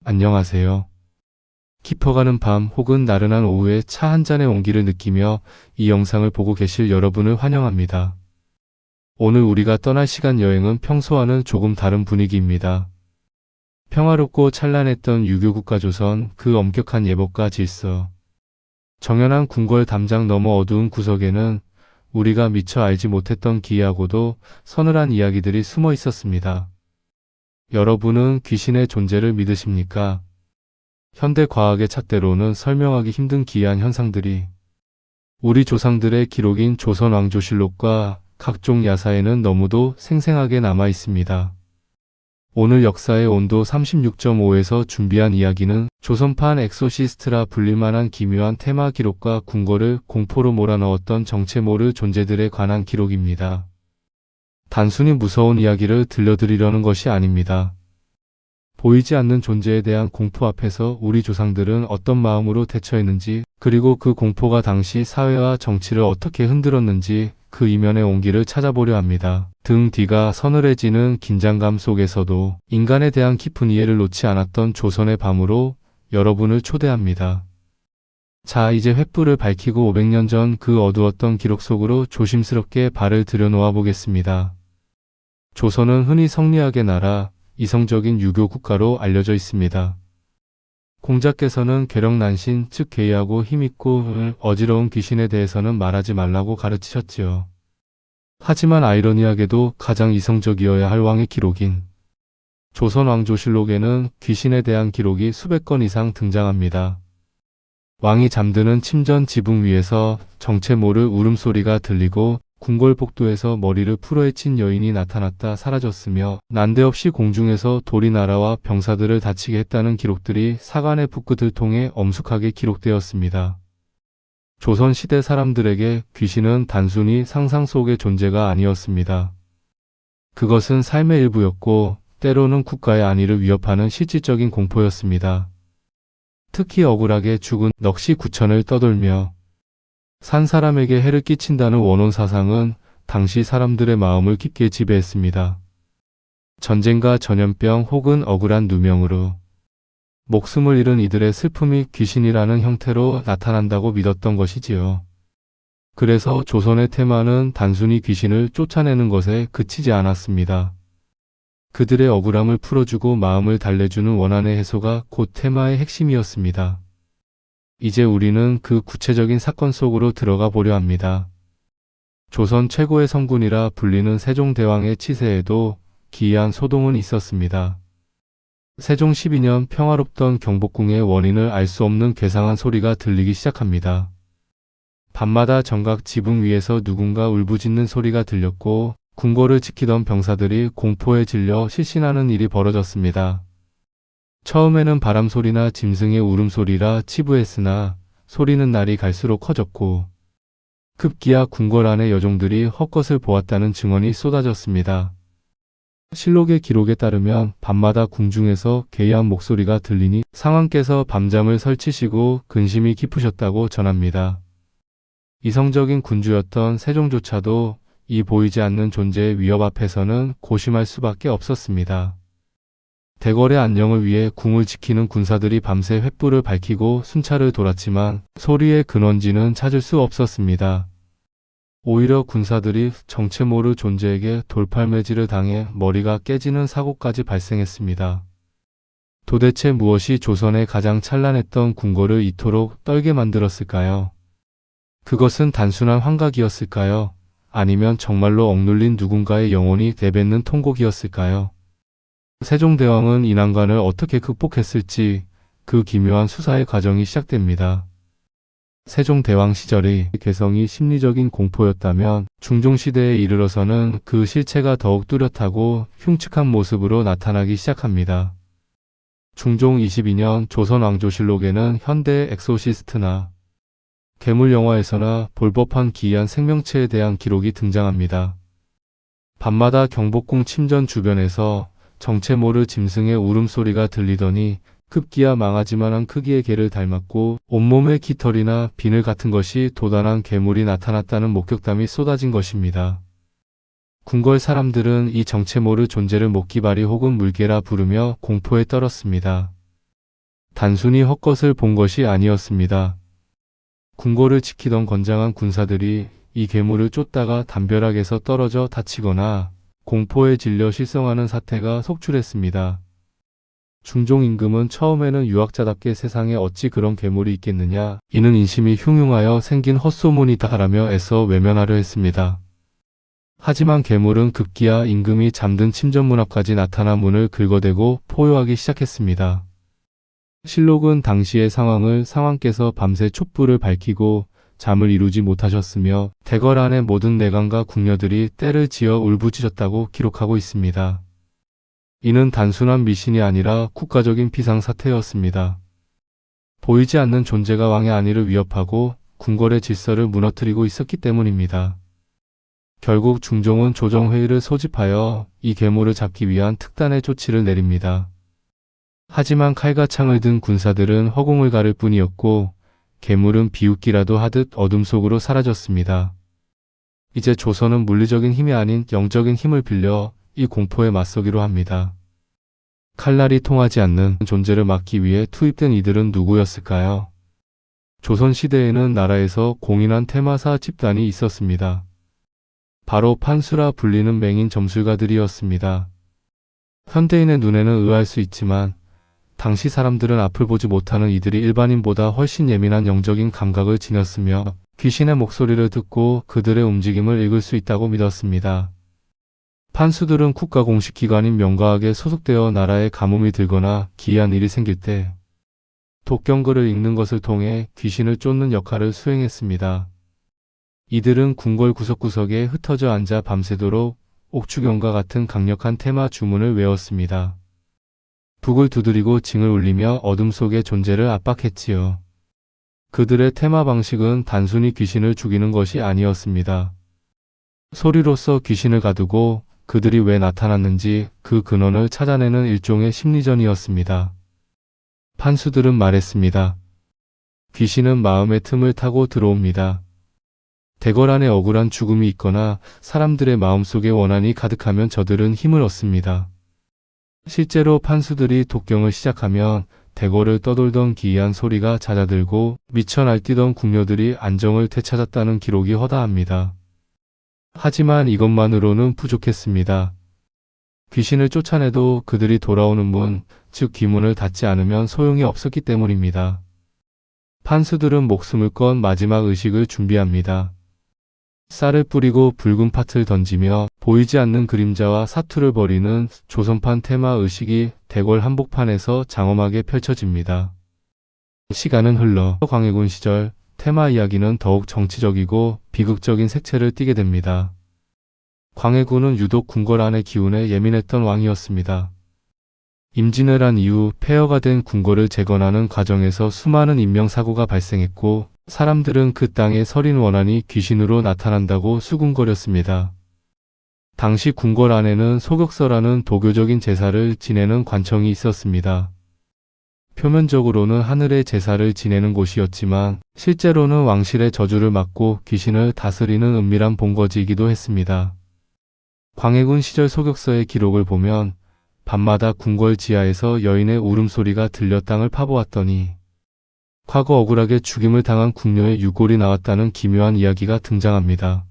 안녕하세요. 깊어가는 밤 혹은 나른한 오후에 차 한 잔의 온기를 느끼며 이 영상을 보고 계실 여러분을 환영합니다. 오늘 우리가 떠날 시간 여행은 평소와는 조금 다른 분위기입니다. 평화롭고 찬란했던 유교 국가 조선, 그 엄격한 예법과 질서, 정연한 궁궐 담장 너머 어두운 구석에는 우리가 미처 알지 못했던 기이하고도 서늘한 이야기들이 숨어 있었습니다. 여러분은 귀신의 존재를 믿으십니까? 현대 과학의 잣대로는 설명하기 힘든 기이한 현상들이 우리 조상들의 기록인 조선 왕조실록과 각종 야사에는 너무도 생생하게 남아 있습니다. 오늘 역사의 온도 36.5에서 준비한 이야기는 조선판 엑소시스트라 불릴만한 기묘한 테마 기록과 궁궐을 공포로 몰아넣었던 정체 모를 존재들에 관한 기록입니다. 단순히 무서운 이야기를 들려드리려는 것이 아닙니다. 보이지 않는 존재에 대한 공포 앞에서 우리 조상들은 어떤 마음으로 대처했는지, 그리고 그 공포가 당시 사회와 정치를 어떻게 흔들었는지 그 이면의 온기를 찾아보려 합니다. 등 뒤가 서늘해지는 긴장감 속에서도 인간에 대한 깊은 이해를 놓지 않았던 조선의 밤으로 여러분을 초대합니다. 자, 이제 횃불을 밝히고 500년 전 그 어두웠던 기록 속으로 조심스럽게 발을 들여놓아 보겠습니다. 조선은 흔히 성리학의 나라, 이성적인 유교 국가로 알려져 있습니다. 공자께서는 괴력난신, 즉 괴이하고 힘있고 어지러운 귀신에 대해서는 말하지 말라고 가르치셨지요. 하지만 아이러니하게도 가장 이성적이어야 할 왕의 기록인 조선 왕조실록에는 귀신에 대한 기록이 수백 건 이상 등장합니다. 왕이 잠드는 침전 지붕 위에서 정체 모를 울음소리가 들리고 궁궐 복도에서 머리를 풀어헤친 여인이 나타났다 사라졌으며 난데없이 공중에서 돌이 날아와 병사들을 다치게 했다는 기록들이 사간의 붓끝을 통해 엄숙하게 기록되었습니다. 조선시대 사람들에게 귀신은 단순히 상상 속의 존재가 아니었습니다. 그것은 삶의 일부였고 때로는 국가의 안위를 위협하는 실질적인 공포였습니다. 특히 억울하게 죽은 넋이 구천을 떠돌며 산 사람에게 해를 끼친다는 원혼 사상은 당시 사람들의 마음을 깊게 지배했습니다. 전쟁과 전염병 혹은 억울한 누명으로 목숨을 잃은 이들의 슬픔이 귀신이라는 형태로 나타난다고 믿었던 것이지요. 그래서 조선의 테마는 단순히 귀신을 쫓아내는 것에 그치지 않았습니다. 그들의 억울함을 풀어주고 마음을 달래주는 원한의 해소가 곧 테마의 핵심이었습니다. 이제 우리는 그 구체적인 사건 속으로 들어가 보려 합니다. 조선 최고의 성군이라 불리는 세종대왕의 치세에도 기이한 소동은 있었습니다. 세종 12년 평화롭던 경복궁의 원인을 알 수 없는 괴상한 소리가 들리기 시작합니다. 밤마다 정각 지붕 위에서 누군가 울부짖는 소리가 들렸고 궁궐을 지키던 병사들이 공포에 질려 실신하는 일이 벌어졌습니다. 처음에는 바람소리나 짐승의 울음소리라 치부했으나 소리는 날이 갈수록 커졌고 급기야 궁궐 안의 여종들이 헛것을 보았다는 증언이 쏟아졌습니다. 실록의 기록에 따르면 밤마다 궁중에서 괴이한 목소리가 들리니 상왕께서 밤잠을 설치시고 근심이 깊으셨다고 전합니다. 이성적인 군주였던 세종조차도 이 보이지 않는 존재의 위협 앞에서는 고심할 수밖에 없었습니다. 대궐의 안녕을 위해 궁을 지키는 군사들이 밤새 횃불을 밝히고 순찰을 돌았지만 소리의 근원지는 찾을 수 없었습니다. 오히려 군사들이 정체 모를 존재에게 돌팔매질을 당해 머리가 깨지는 사고까지 발생했습니다. 도대체 무엇이 조선의 가장 찬란했던 궁궐을 이토록 떨게 만들었을까요? 그것은 단순한 환각이었을까요? 아니면 정말로 억눌린 누군가의 영혼이 내뱉는 통곡이었을까요? 세종대왕은 이 난관을 어떻게 극복했을지 그 기묘한 수사의 과정이 시작됩니다. 세종대왕 시절의 개성이 심리적인 공포였다면 중종시대에 이르러서는 그 실체가 더욱 뚜렷하고 흉측한 모습으로 나타나기 시작합니다. 중종 22년 조선왕조실록에는 현대의 엑소시스트나 괴물 영화에서나 볼 법한 기이한 생명체에 대한 기록이 등장합니다. 밤마다 경복궁 침전 주변에서 정체 모를 짐승의 울음소리가 들리더니 급기야 망아지만한 크기의 개를 닮았고 온몸에 깃털이나 비늘 같은 것이 돋아난 괴물이 나타났다는 목격담이 쏟아진 것입니다. 궁궐 사람들은 이 정체 모를 존재를 목기발이 혹은 물개라 부르며 공포에 떨었습니다. 단순히 헛것을 본 것이 아니었습니다. 궁궐을 지키던 건장한 군사들이 이 괴물을 쫓다가 담벼락에서 떨어져 다치거나 공포에 질려 실성하는 사태가 속출했습니다. 중종 임금은 처음에는 유학자답게 세상에 어찌 그런 괴물이 있겠느냐, 이는 인심이 흉흉하여 생긴 헛소문이다라며 애써 외면하려 했습니다. 하지만 괴물은 급기야 임금이 잠든 침전문 앞까지 나타나 문을 긁어대고 포효하기 시작했습니다. 실록은 당시의 상황을 상왕께서 밤새 촛불을 밝히고 잠을 이루지 못하셨으며 대궐 안의 모든 내관과 궁녀들이 떼를 지어 울부짖었다고 기록하고 있습니다. 이는 단순한 미신이 아니라 국가적인 비상사태였습니다. 보이지 않는 존재가 왕의 안위를 위협하고 궁궐의 질서를 무너뜨리고 있었기 때문입니다. 결국 중종은 조정회의를 소집하여 이 괴물을 잡기 위한 특단의 조치를 내립니다. 하지만 칼과 창을 든 군사들은 허공을 가를 뿐이었고 괴물은 비웃기라도 하듯 어둠 속으로 사라졌습니다. 이제 조선은 물리적인 힘이 아닌 영적인 힘을 빌려 이 공포에 맞서기로 합니다. 칼날이 통하지 않는 존재를 막기 위해 투입된 이들은 누구였을까요? 조선시대에는 나라에서 공인한 테마사 집단이 있었습니다. 바로 판수라 불리는 맹인 점술가들이었습니다. 현대인의 눈에는 의아할 수 있지만 당시 사람들은 앞을 보지 못하는 이들이 일반인보다 훨씬 예민한 영적인 감각을 지녔으며 귀신의 목소리를 듣고 그들의 움직임을 읽을 수 있다고 믿었습니다. 판수들은 국가 공식 기관인 명가학에 소속되어 나라에 가뭄이 들거나 기이한 일이 생길 때 독경글을 읽는 것을 통해 귀신을 쫓는 역할을 수행했습니다. 이들은 궁궐 구석구석에 흩어져 앉아 밤새도록 옥주경과 같은 강력한 테마 주문을 외웠습니다. 북을 두드리고 징을 울리며 어둠 속의 존재를 압박했지요. 그들의 테마 방식은 단순히 귀신을 죽이는 것이 아니었습니다. 소리로서 귀신을 가두고 그들이 왜 나타났는지 그 근원을 찾아내는 일종의 심리전이었습니다. 판수들은 말했습니다. 귀신은 마음의 틈을 타고 들어옵니다. 대궐 안에 억울한 죽음이 있거나 사람들의 마음속에 원한이 가득하면 저들은 힘을 얻습니다. 실제로 판수들이 독경을 시작하면 대궐을 떠돌던 기이한 소리가 잦아들고 미쳐 날뛰던 궁녀들이 안정을 되찾았다는 기록이 허다합니다. 하지만 이것만으로는 부족했습니다. 귀신을 쫓아내도 그들이 돌아오는 문, 즉 귀문을 닫지 않으면 소용이 없었기 때문입니다. 판수들은 목숨을 건 마지막 의식을 준비합니다. 쌀을 뿌리고 붉은 팥을 던지며 보이지 않는 그림자와 사투를 벌이는 조선판 테마 의식이 대궐 한복판에서 장엄하게 펼쳐집니다. 시간은 흘러 광해군 시절 테마 이야기는 더욱 정치적이고 비극적인 색채를 띠게 됩니다. 광해군은 유독 궁궐 안의 기운에 예민했던 왕이었습니다. 임진왜란 이후 폐허가 된 궁궐을 재건하는 과정에서 수많은 인명사고가 발생했고 사람들은 그 땅에 서린 원한이 귀신으로 나타난다고 수군거렸습니다. 당시 궁궐 안에는 소격서라는 도교적인 제사를 지내는 관청이 있었습니다. 표면적으로는 하늘의 제사를 지내는 곳이었지만 실제로는 왕실의 저주를 막고 귀신을 다스리는 은밀한 본거지이기도 했습니다. 광해군 시절 소격서의 기록을 보면 밤마다 궁궐 지하에서 여인의 울음소리가 들려 땅을 파보았더니 과거 억울하게 죽임을 당한 궁녀의 유골이 나왔다는 기묘한 이야기가 등장합니다.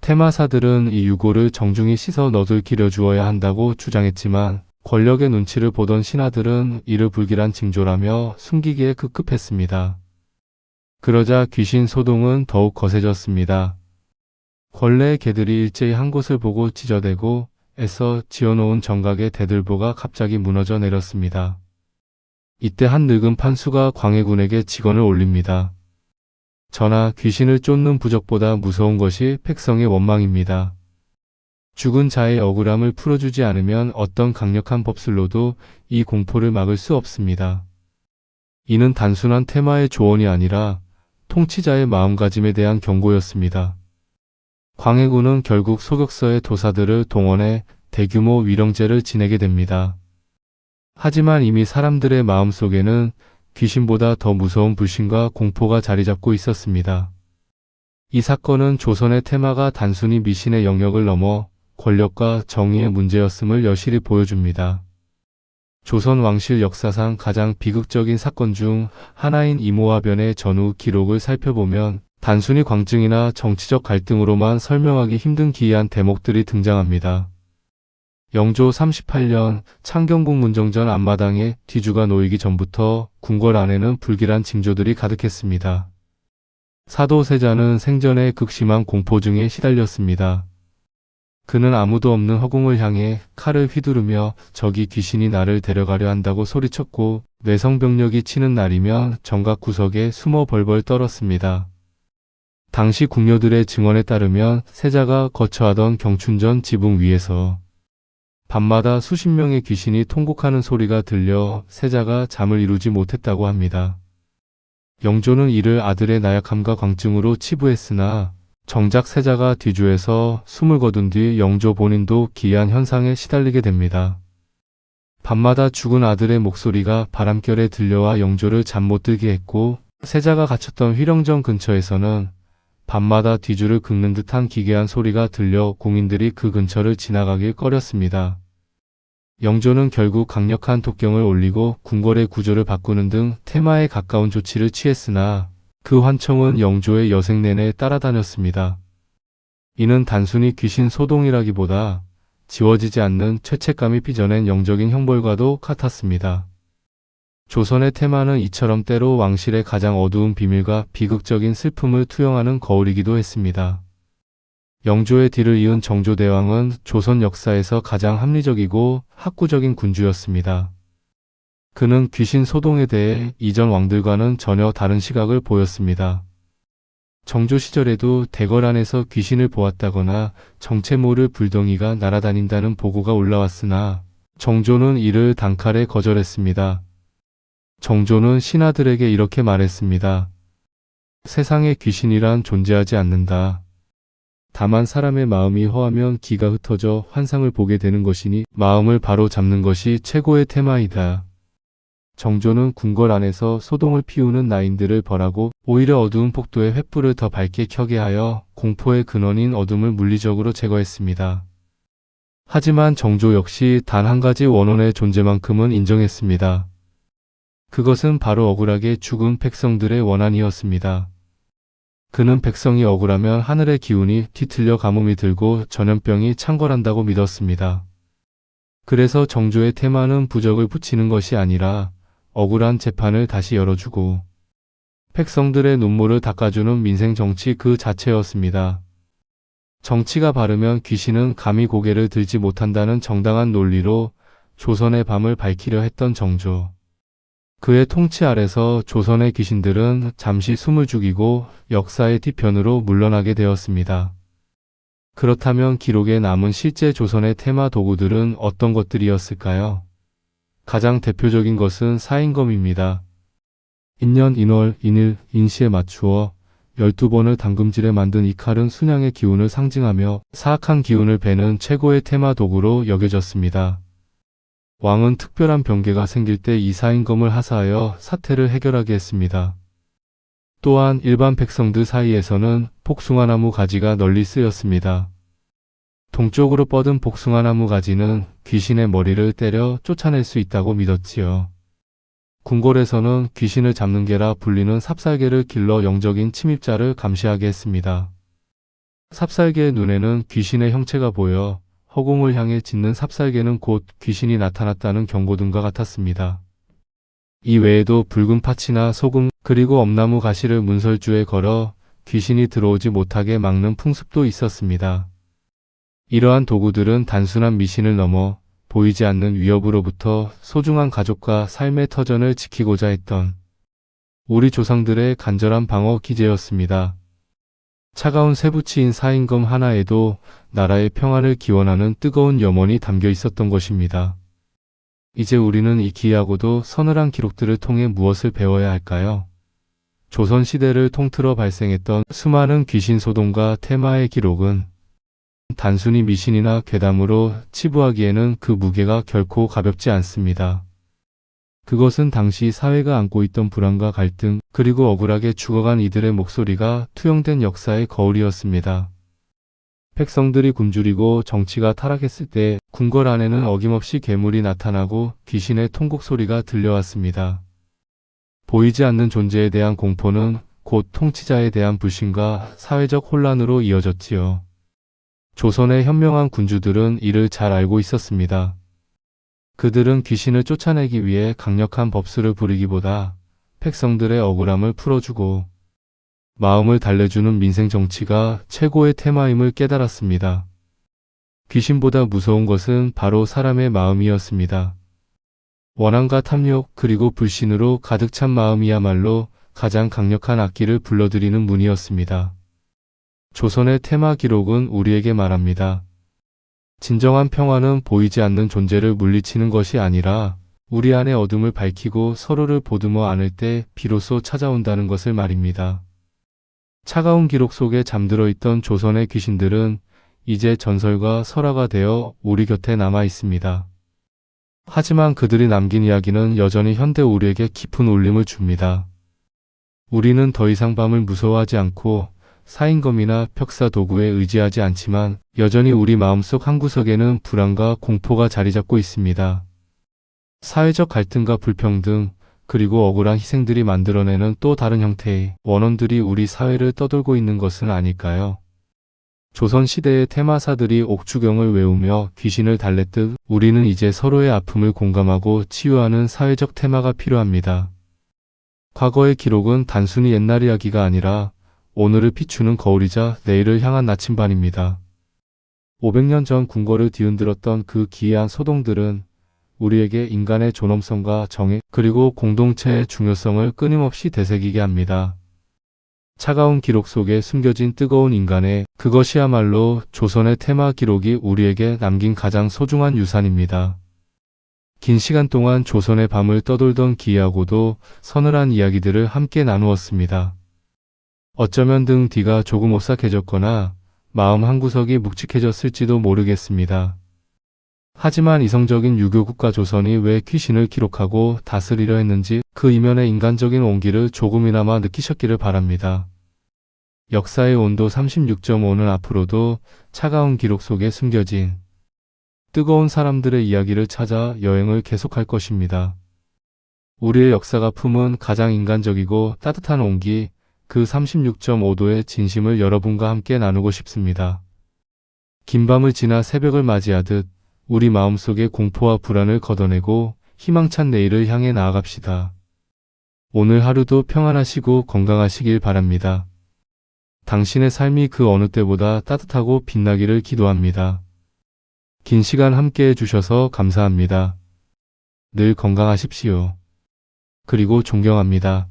테마사들은 이 유골을 정중히 씻어 너들 기려 주어야 한다고 주장했지만 권력의 눈치를 보던 신하들은 이를 불길한 징조라며 숨기기에 급급했습니다. 그러자 귀신 소동은 더욱 거세졌습니다. 권례의 개들이 일제히 한 곳을 보고 찢어대고 애써 지어놓은 정각의 대들보가 갑자기 무너져 내렸습니다. 이때 한 늙은 판수가 광해군에게 직언을 올립니다. 전하, 귀신을 쫓는 부적보다 무서운 것이 백성의 원망입니다. 죽은 자의 억울함을 풀어주지 않으면 어떤 강력한 법술로도 이 공포를 막을 수 없습니다. 이는 단순한 테마의 조언이 아니라 통치자의 마음가짐에 대한 경고였습니다. 광해군은 결국 소격서의 도사들을 동원해 대규모 위령제를 지내게 됩니다. 하지만 이미 사람들의 마음속에는 귀신보다 더 무서운 불신과 공포가 자리잡고 있었습니다. 이 사건은 조선의 테마가 단순히 미신의 영역을 넘어 권력과 정의의 문제였음을 여실히 보여줍니다. 조선 왕실 역사상 가장 비극적인 사건 중 하나인 이모화변의 전후 기록을 살펴보면 단순히 광증이나 정치적 갈등으로만 설명하기 힘든 기이한 대목들이 등장합니다. 영조 38년 창경궁 문정전 앞마당에 뒤주가 놓이기 전부터 궁궐 안에는 불길한 징조들이 가득했습니다. 사도 세자는 생전에 극심한 공포증에 시달렸습니다. 그는 아무도 없는 허공을 향해 칼을 휘두르며 저기 귀신이 나를 데려가려 한다고 소리쳤고, 뇌성병력이 치는 날이면 정각 구석에 숨어 벌벌 떨었습니다. 당시 궁녀들의 증언에 따르면 세자가 거처하던 경춘전 지붕 위에서 밤마다 수십 명의 귀신이 통곡하는 소리가 들려 세자가 잠을 이루지 못했다고 합니다. 영조는 이를 아들의 나약함과 광증으로 치부했으나 정작 세자가 뒤주에서 숨을 거둔 뒤 영조 본인도 기이한 현상에 시달리게 됩니다. 밤마다 죽은 아들의 목소리가 바람결에 들려와 영조를 잠 못 들게 했고, 세자가 갇혔던 휘령정 근처에서는 밤마다 뒤주를 긁는 듯한 기괴한 소리가 들려 궁인들이 그 근처를 지나가길 꺼렸습니다. 영조는 결국 강력한 독경을 올리고 궁궐의 구조를 바꾸는 등 테마에 가까운 조치를 취했으나 그 환청은 영조의 여생 내내 따라다녔습니다. 이는 단순히 귀신 소동이라기보다 지워지지 않는 죄책감이 빚어낸 영적인 형벌과도 같았습니다. 조선의 테마는 이처럼 때로 왕실의 가장 어두운 비밀과 비극적인 슬픔을 투영하는 거울이기도 했습니다. 영조의 뒤를 이은 정조대왕은 조선 역사에서 가장 합리적이고 학구적인 군주였습니다. 그는 귀신 소동에 대해 이전 왕들과는 전혀 다른 시각을 보였습니다. 정조 시절에도 대궐 안에서 귀신을 보았다거나 정체 모를 불덩이가 날아다닌다는 보고가 올라왔으나 정조는 이를 단칼에 거절했습니다. 정조는 신하들에게 이렇게 말했습니다. 세상에 귀신이란 존재하지 않는다. 다만 사람의 마음이 허하면 기가 흩어져 환상을 보게 되는 것이니 마음을 바로 잡는 것이 최고의 테마이다. 정조는 궁궐 안에서 소동을 피우는 나인들을 벌하고 오히려 어두운 폭도의 횃불을 더 밝게 켜게 하여 공포의 근원인 어둠을 물리적으로 제거했습니다. 하지만 정조 역시 단 한 가지 원혼의 존재만큼은 인정했습니다. 그것은 바로 억울하게 죽은 백성들의 원한이었습니다. 그는 백성이 억울하면 하늘의 기운이 뒤틀려 가뭄이 들고 전염병이 창궐한다고 믿었습니다. 그래서 정조의 테마는 부적을 붙이는 것이 아니라 억울한 재판을 다시 열어주고 백성들의 눈물을 닦아주는 민생 정치 그 자체였습니다. 정치가 바르면 귀신은 감히 고개를 들지 못한다는 정당한 논리로 조선의 밤을 밝히려 했던 정조. 그의 통치 아래서 조선의 귀신들은 잠시 숨을 죽이고 역사의 뒤편으로 물러나게 되었습니다. 그렇다면 기록에 남은 실제 조선의 테마 도구들은 어떤 것들이었을까요? 가장 대표적인 것은 사인검입니다. 인년, 인월, 인일, 인시에 맞추어 12번을 당금질에 만든 이 칼은 순양의 기운을 상징하며 사악한 기운을 베는 최고의 테마 도구로 여겨졌습니다. 왕은 특별한 병괴가 생길 때 이 사인검을 하사하여 사태를 해결하게 했습니다. 또한 일반 백성들 사이에서는 복숭아나무 가지가 널리 쓰였습니다. 동쪽으로 뻗은 복숭아나무 가지는 귀신의 머리를 때려 쫓아낼 수 있다고 믿었지요. 궁궐에서는 귀신을 잡는 개라 불리는 삽살개를 길러 영적인 침입자를 감시하게 했습니다. 삽살개의 눈에는 귀신의 형체가 보여 허공을 향해 짖는 삽살개는 곧 귀신이 나타났다는 경고등과 같았습니다. 이 외에도 붉은 파치나 소금 그리고 엄나무 가시를 문설주에 걸어 귀신이 들어오지 못하게 막는 풍습도 있었습니다. 이러한 도구들은 단순한 미신을 넘어 보이지 않는 위협으로부터 소중한 가족과 삶의 터전을 지키고자 했던 우리 조상들의 간절한 방어 기제였습니다. 차가운 쇠붙이인 사인검 하나에도 나라의 평화를 기원하는 뜨거운 염원이 담겨 있었던 것입니다. 이제 우리는 이 기이하고도 서늘한 기록들을 통해 무엇을 배워야 할까요? 조선시대를 통틀어 발생했던 수많은 귀신 소동과 테마의 기록은 단순히 미신이나 괴담으로 치부하기에는 그 무게가 결코 가볍지 않습니다. 그것은 당시 사회가 안고 있던 불안과 갈등, 그리고 억울하게 죽어간 이들의 목소리가 투영된 역사의 거울이었습니다. 백성들이 굶주리고 정치가 타락했을 때 궁궐 안에는 어김없이 괴물이 나타나고 귀신의 통곡 소리가 들려왔습니다. 보이지 않는 존재에 대한 공포는 곧 통치자에 대한 불신과 사회적 혼란으로 이어졌지요. 조선의 현명한 군주들은 이를 잘 알고 있었습니다. 그들은 귀신을 쫓아내기 위해 강력한 법수를 부리기보다 백성들의 억울함을 풀어주고 마음을 달래주는 민생 정치가 최고의 테마임을 깨달았습니다. 귀신보다 무서운 것은 바로 사람의 마음이었습니다. 원한과 탐욕 그리고 불신으로 가득 찬 마음이야말로 가장 강력한 악기를 불러들이는 문이었습니다. 조선의 테마 기록은 우리에게 말합니다. 진정한 평화는 보이지 않는 존재를 물리치는 것이 아니라 우리 안의 어둠을 밝히고 서로를 보듬어 안을 때 비로소 찾아온다는 것을 말입니다. 차가운 기록 속에 잠들어 있던 조선의 귀신들은 이제 전설과 설화가 되어 우리 곁에 남아 있습니다. 하지만 그들이 남긴 이야기는 여전히 현대 우리에게 깊은 울림을 줍니다. 우리는 더 이상 밤을 무서워하지 않고 사인검이나 벽사 도구에 의지하지 않지만 여전히 우리 마음속 한구석에는 불안과 공포가 자리 잡고 있습니다. 사회적 갈등과 불평등, 그리고 억울한 희생들이 만들어내는 또 다른 형태의 원혼들이 우리 사회를 떠돌고 있는 것은 아닐까요? 조선시대의 테마사들이 옥주경을 외우며 귀신을 달랬듯 우리는 이제 서로의 아픔을 공감하고 치유하는 사회적 테마가 필요합니다. 과거의 기록은 단순히 옛날 이야기가 아니라 오늘을 비추는 거울이자 내일을 향한 나침반입니다. 500년 전 궁궐을 뒤흔들었던 그 기이한 소동들은 우리에게 인간의 존엄성과 정의 그리고 공동체의 중요성을 끊임없이 되새기게 합니다. 차가운 기록 속에 숨겨진 뜨거운 인간의 그것이야말로 조선의 테마 기록이 우리에게 남긴 가장 소중한 유산입니다. 긴 시간 동안 조선의 밤을 떠돌던 기이하고도 서늘한 이야기들을 함께 나누었습니다. 어쩌면 등 뒤가 조금 오싹해졌거나 마음 한구석이 묵직해졌을지도 모르겠습니다. 하지만 이성적인 유교국가 조선이 왜 귀신을 기록하고 다스리려 했는지 그 이면의 인간적인 온기를 조금이나마 느끼셨기를 바랍니다. 역사의 온도 36.5는 앞으로도 차가운 기록 속에 숨겨진 뜨거운 사람들의 이야기를 찾아 여행을 계속할 것입니다. 우리의 역사가 품은 가장 인간적이고 따뜻한 온기, 그 36.5도의 진심을 여러분과 함께 나누고 싶습니다. 긴 밤을 지나 새벽을 맞이하듯 우리 마음속의 공포와 불안을 걷어내고 희망찬 내일을 향해 나아갑시다. 오늘 하루도 평안하시고 건강하시길 바랍니다. 당신의 삶이 그 어느 때보다 따뜻하고 빛나기를 기도합니다. 긴 시간 함께 해주셔서 감사합니다. 늘 건강하십시오. 그리고 존경합니다.